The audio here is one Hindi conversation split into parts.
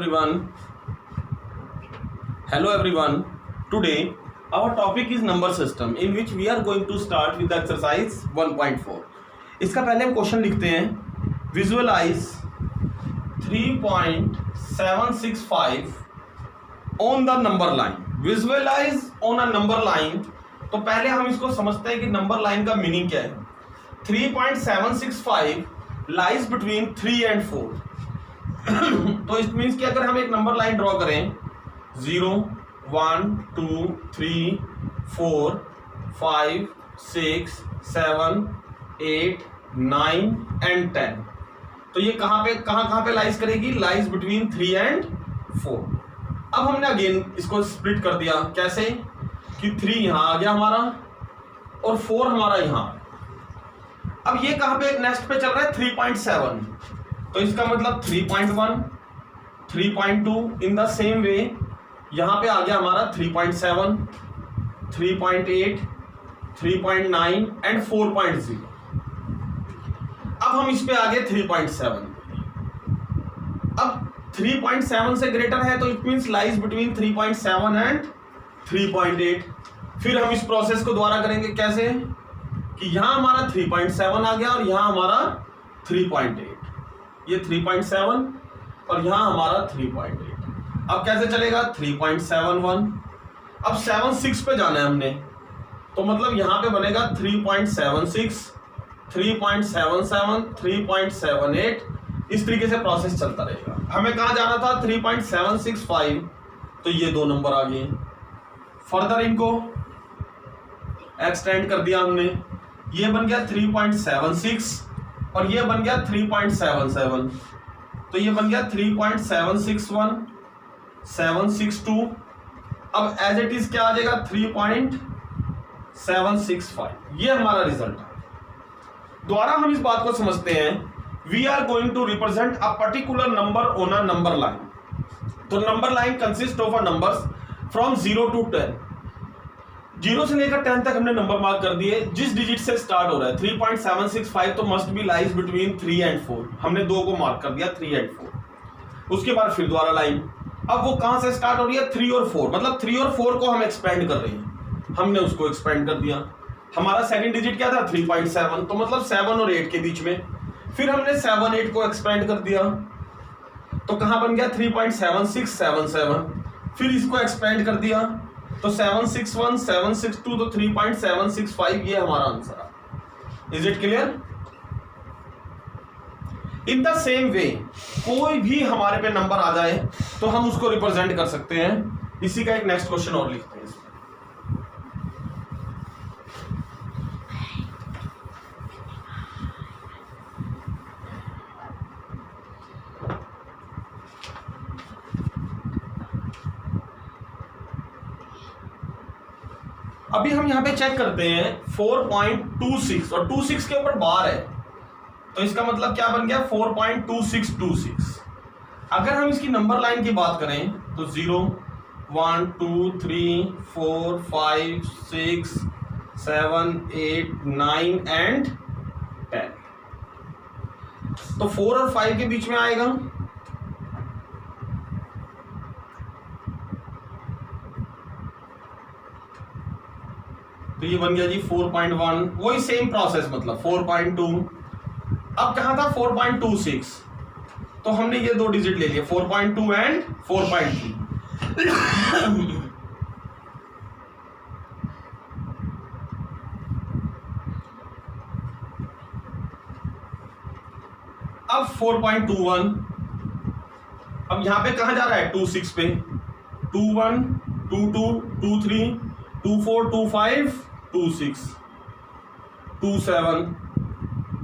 everyone. Hello everyone. Today our topic is number system in which we are going to start with the exercise 1.4. इसका पहले हम क्वेश्चन लिखते हैं. Visualize 3.765 on the number line. Visualize on a number line. तो पहले हम इसको समझते हैं कि नंबर लाइन का मीनिंग क्या है. 3.765 lies between 3 and 4. तो इट मीन्स कि अगर हम एक नंबर लाइन ड्रॉ करें 0 1 2 3 4 5 6 7 8 9 एंड 10, तो ये कहाँ पे लाइज करेगी? Lies between 3 and 4. अब हमने अगेन इसको स्प्लिट कर दिया. कैसे कि 3 यहां आ गया हमारा और 4 हमारा यहां. अब ये कहां पे नेक्स्ट पे चल रहा है 3.7, तो इसका मतलब 3.1 3.2 इन द सेम वे यहां पे आ गया हमारा 3.7 3.8 3.9 एंड 4.0. अब हम इस पे आ गए 3.7. अब 3.7 से ग्रेटर है तो it means lies between 3.7 and 3.8. फिर हम इस प्रोसेस को दोबारा करेंगे. कैसे कि यहां हमारा 3.7 आ गया और यहां हमारा 3.8. ये 3.7 और यहां हमारा 3.8. अब कैसे चलेगा? 3.71. अब 7.6 पे जाना है हमने, तो मतलब यहां पे बनेगा 3.76 3.77 3.78. इस तरीके से प्रोसेस चलता रहेगा. हमें कहां जाना था? 3.765. तो ये दो नंबर आ गए. फर्दर इनको एक्सटेंड कर दिया हमने. ये बन गया 3.76 और ये बन गया 3.77. तो ये बन गया 3.761 762. अब एज इट इज क्या आ जाएगा? 3.765. ये हमारा रिजल्ट है. द्वारा हम इस बात को समझते हैं. We are going to represent a particular number on a number line. तो number line consist of a numbers from 0 to 10. 0 से लेकर 10 तक हमने नंबर मार्क कर दिए. जिस डिजिट से स्टार्ट हो रहा है 3.765 तो must be lies between 3 and 4. हमने 2 को मार्क कर दिया 3 एंड 4. उसके बाद फिर दोबारा लाइन. अब वो कहां से स्टार्ट हो रही है? 3 और 4. मतलब 3 और 4 को हम एक्सपेंड कर रहे हैं. हमने उसको एक्सपेंड कर दिया. हमारा सेकंड डिजिट क्या था? 3.7. तो मतलब 7 और 8 के बीच में. फिर हमने 7 8 को एक्सपेंड कर दिया, तो कहां बन गया? 3.7677. फिर इसको एक्सपेंड कर दिया तो 761 762. तो 3.765 ये हमारा आंसर है. Is it clear? In the same way कोई भी हमारे पे नंबर आ जाए तो हम उसको रिप्रेजेंट कर सकते हैं. इसी का एक नेक्स्ट क्वेश्चन और लिखते हैं. अभी हम यहां पे चेक करते हैं 4.26 और 26 के ऊपर बार है, तो इसका मतलब क्या बन गया? 4.2626. अगर हम इसकी नंबर लाइन की बात करें तो 0 1 2 3 4 5 6 7 8 9 एंड 10. तो 4 और 5 के बीच में आएगा. तो ये बन गया जी 4.1. वही सेम प्रोसेस, मतलब 4.2. अब कहां था? 4.26. तो हमने ये दो डिजिट ले लिए 4.2 एंड 4.3. अब 4.21. अब यहां पे कहां जा रहा है? 26 पे. 21 22 23 24 25 26 27.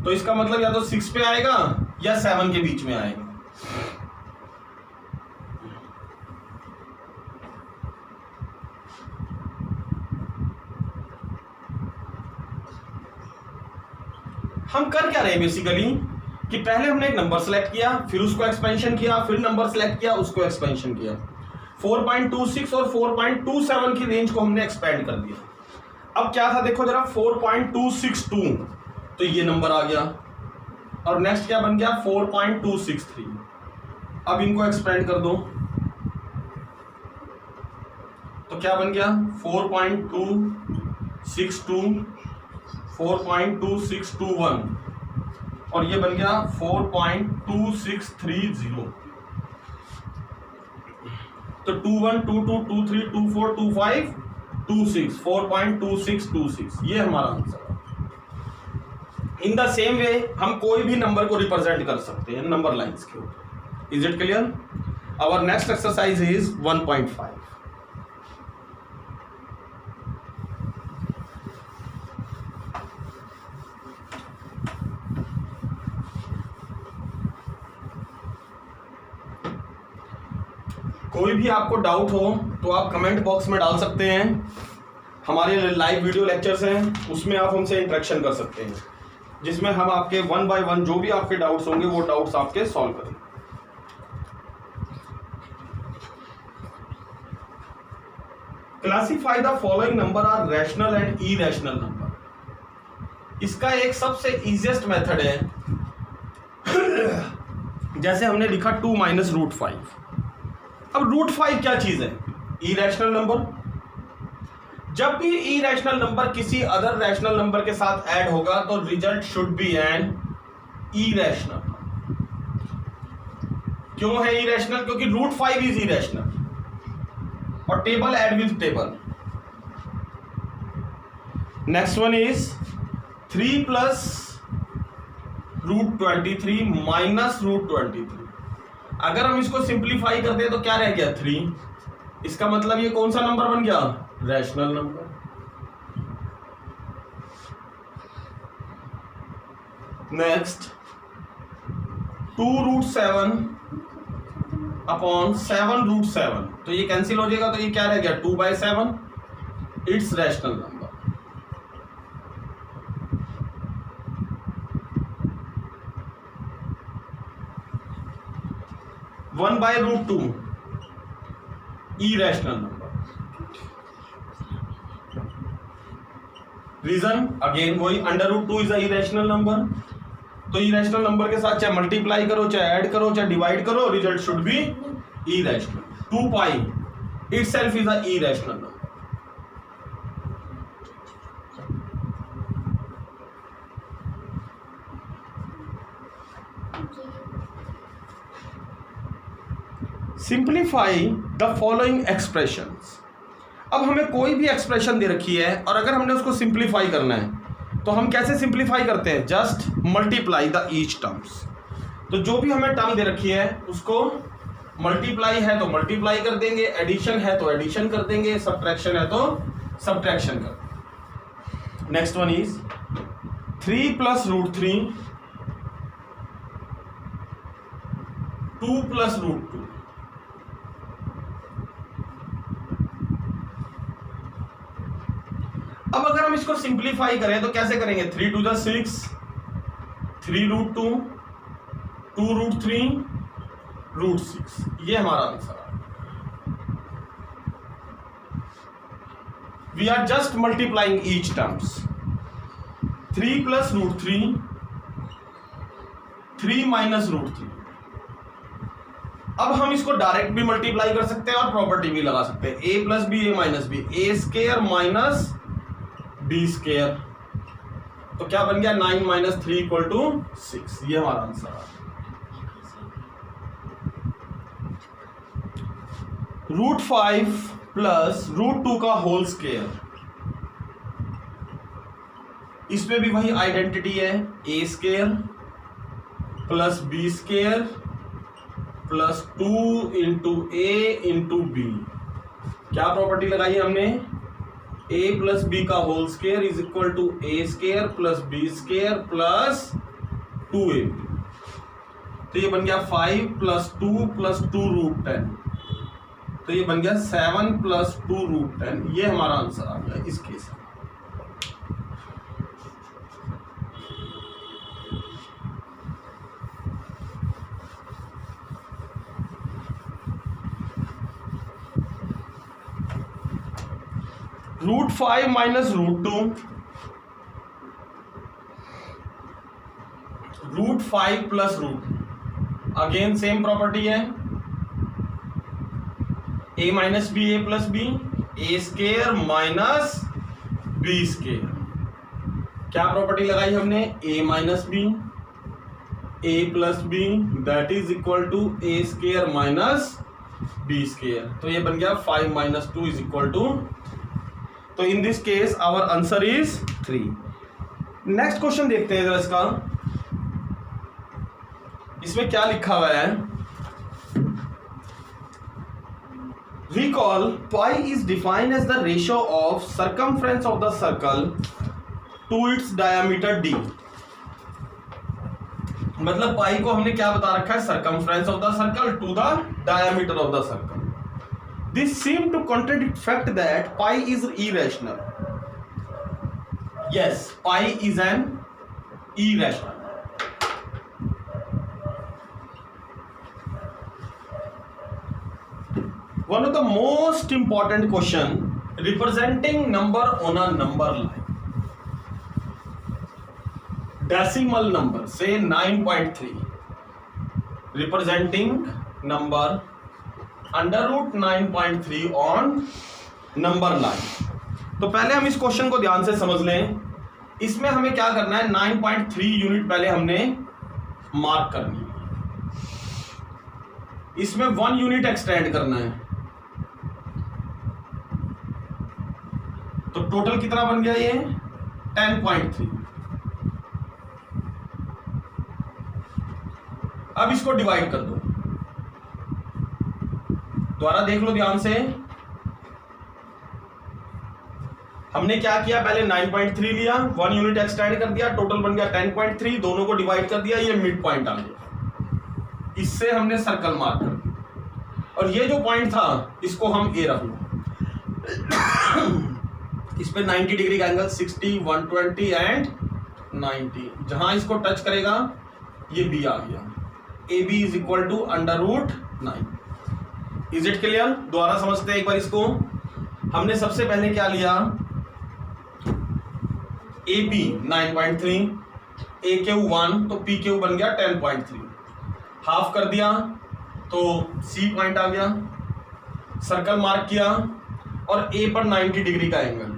तो इसका मतलब या तो 6 पे आएगा या 7 के बीच में आएगा. हम कर क्या रहे हैं बेसिकली कि पहले हमने एक नंबर सेलेक्ट किया, फिर उसको एक्सपेंशन किया, फिर नंबर सेलेक्ट किया, उसको एक्सपेंशन किया. 4.26 और 4.27 की रेंज को हमने एक्सपेंड कर दिया. अब क्या था देखो जरा, 4.262. तो ये नंबर आ गया और नेक्स्ट क्या बन गया 4.263। अब इनको एक्सपेंड कर दो तो क्या बन गया 4.262 4.2621 और ये बन गया 4.2630। तो 21 22 23 24 25 26 4.2626 ये हमारा आंसर है। इन द सेम वे हम कोई भी नंबर को रिप्रेजेंट कर सकते हैं नंबर लाइंस के ऊपर। Is it clear? Our next exercise is 1.5। कोई भी आपको डाउट हो तो आप कमेंट बॉक्स में डाल सकते हैं। हमारे लाइव वीडियो लेक्चर्स हैं, उसमें आप हमसे इंटरेक्शन कर सकते हैं, जिसमें हम आपके 1 बाय 1 जो भी आपके डाउट्स होंगे वो डाउट्स आपके सॉल्व करेंगे। Classify the following number are rational and irrational number. इसका एक सबसे इजीएस्ट मेथड है, जैसे हमने लिखा 2 माइनस रूट 5। अब रूट 5 क्या चीज है? Irrational number. जब भी इरेशनल नंबर किसी अदर रैशनल नंबर के साथ ऐड होगा तो result should be an irrational. क्यों है इरेशनल? क्योंकि रूट 5 इज इरेशनल और table add with table. Next one is 3 plus root 23 minus root 23। अगर हम इसको सिंप्लीफाई करते हैं तो क्या रह गया 3। इसका मतलब ये कौन सा नंबर बन गया? Rational number. Next 2 root 7 upon 7 root 7, तो ये कैंसिल हो जाएगा, तो ये क्या रह गया 2/7। It's rational number. One by root 2 irrational number. Reason again वही, under root 2 is a irrational number. तो इरेशनल नंबर के साथ चाहे मल्टीप्लाई करो, चाहे ऐड करो, चाहे डिवाइड करो, result should B irrational. 2 pi itself is a irrational number. Simplify the following expressions. अब हमें कोई भी एक्सप्रेशन दे रखी है और अगर हमने उसको सिंप्लीफाई करना है तो हम कैसे सिंप्लीफाई करते हैं? Just multiply the each terms. तो जो भी हमें टर्म दे रखी है उसको मल्टीप्लाई है तो मल्टीप्लाई कर देंगे, एडिशन है तो एडिशन कर देंगे, सब्ट्रैक्शन है तो सब्ट्रैक्शन कर देंगे। Next one is 3 plus root 3 2 plus root 2। अब अगर हम इसको सिंप्लीफाई करें तो कैसे करेंगे? 3 2 द 6, 3 रूट 2, 2 रूट 3, रूट 6। ये हमारा आंसर है। We are just multiplying each terms. 3 plus root 3, 3 minus root 3। अब हम इसको डायरेक्ट भी मल्टीप्लाई कर सकते हैं और प्रॉपर्टी भी लगा सकते हैं, a plus B A minus B, A square minus B square. तो क्या बन गया 9 माइनस 3 इक्वल टू 6। ये हमारा आंसर है। रूट 5 प्लस रूट 2 का होल स्क्वायर, इसमें भी वही आइडेंटिटी है, A square plus B square plus 2 into A into B. क्या प्रॉपर्टी लगाई हमने? a प्लस बी का whole square is equal to A square plus B square plus 2ab। तो ये बन गया 5 प्लस 2 प्लस 2 रूट 10। तो ये बन गया 7 प्लस 2 रूट 10। ये हमारा आंसर आ गया इस केस में। Root 5 minus root 2, root 5 plus root again same property है, a minus B A plus B, A square minus B square. क्या प्रॉपर्टी लगाई हमने, a minus B A plus B that is equal to A square minus B square. तो ये बन गया 5 माइनस 2 इज इक्वल टू, तो in this case our answer is 3। Next question देखते हैं जरा इसका, इसमें क्या लिखा हुआ है, recall pi is defined as the ratio of circumference of the circle to its diameter d। मतलब पाई को हमने क्या बता रखा है, circumference of the circle to the diameter of the circle. This seem to contradict fact that pi is irrational. Yes, pi is an irrational. One of the most important question, representing number on a number line, decimal number say 9.3, representing number under root 9.3 on number line। तो पहले हम इस क्वेश्चन को ध्यान से समझ लें। इसमें हमें क्या करना है, 9.3 यूनिट पहले हमने मार्क करनी है, इसमें 1 यूनिट एक्सटेंड करना है। तो टोटल कितना बन गया ये 10.3। अब इसको डिवाइड कर दो, दोबारा देख लो ध्यान से। हमने क्या किया, पहले 9.3 लिया, 1 यूनिट एक्सटेंड कर दिया, टोटल बन गया 10.3, दोनों को डिवाइड कर दिया, ये मिड पॉइंट आ गया, इससे हमने सर्कल मार्क कर दिया। और ये जो पॉइंट था इसको हम ए रख लो, इस पे 90 डिग्री का एंगल 60, 120 एंड 90, जहां इसको टच करेगा ये बी आ गया, A B is equal to under root 9। Is it clear? दोबारा समझते हैं एक बार इसको। हमने सबसे पहले क्या लिया, ए बी 9.3, ए क्यू 1, तो पी क्यू बन गया 10.3, हाफ कर दिया तो सी पॉइंट आ गया, सर्कल मार्क किया और ए पर 90 डिग्री का एंगल,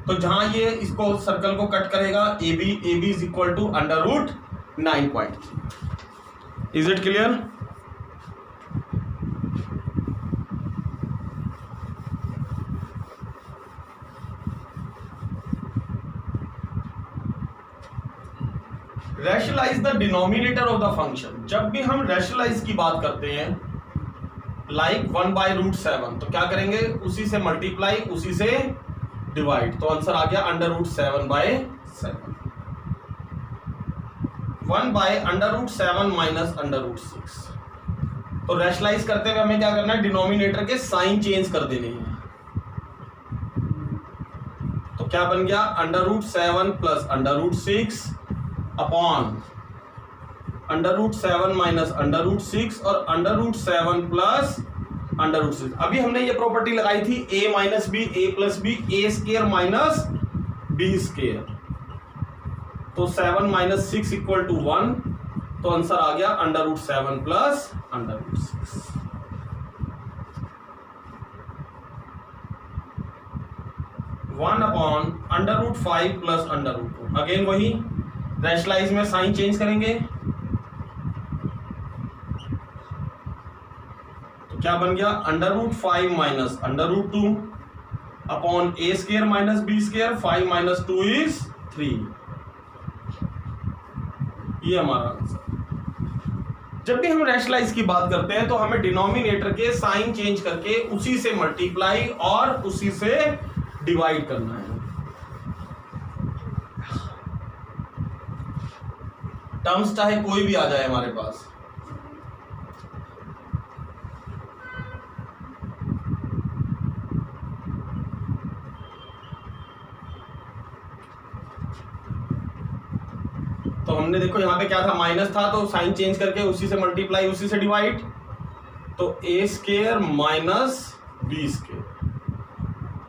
तो जहां ये इसको सर्कल को कट करेगा A B is equal to under root 9.3। Is it clear? Rationalize the denominator of the function. जब भी हम रैशनलाइज की बात करते हैं, लाइक 1/√7, तो क्या करेंगे, उसी से मल्टीप्लाई, उसी से डिवाइड, तो आंसर आ गया under root 7/7। 1/√7 minus under root 6। तो रैशनलाइज करते हुए हमें क्या करना है, डिनोमिनेटर के साइन चेंज कर देने हैं। तो क्या बन गया, under root 7 plus under root 6 upon under root 7 minus under root 6 और under root 7 plus under root 6। अभी हमने ये प्रॉपर्टी लगाई थी a minus B A plus B, A square minus B square, तो 7 माइनस 6 इक्वल टू 1, तो आंसर आ गया under root 7 plus under root 6। One upon under root 5 plus under root 2। Again वही रैशनलाइज में साइन चेंज करेंगे, तो क्या बन गया, under root 5 minus under root 2 upon A square minus B square, 5 minus 2 is 3। ये हमारा आंसर। जब भी हम रैशनलाइज की बात करते हैं तो हमें डिनोमिनेटर के साइन चेंज करके उसी से मल्टीप्लाई और उसी से डिवाइड करना है। टर्म्स चाहे कोई भी आ जाए हमारे पास, तो हमने देखो यहाँ पे क्या था, माइनस था, तो साइन चेंज करके उसी से मल्टीप्लाई, उसी से डिवाइड, तो ए स्केयर माइनस बी स्केयर,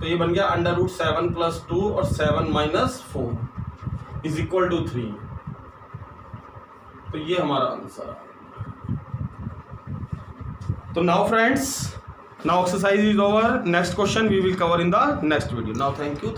तो ये बन गया अंडर रूट 7 प्लस 2 और 7 माइनस 4 इज इक्वल टू 3। तो ये हमारा आंसर है। तो now friends, now exercise is over. Next question we will cover in the next video. Now thank you.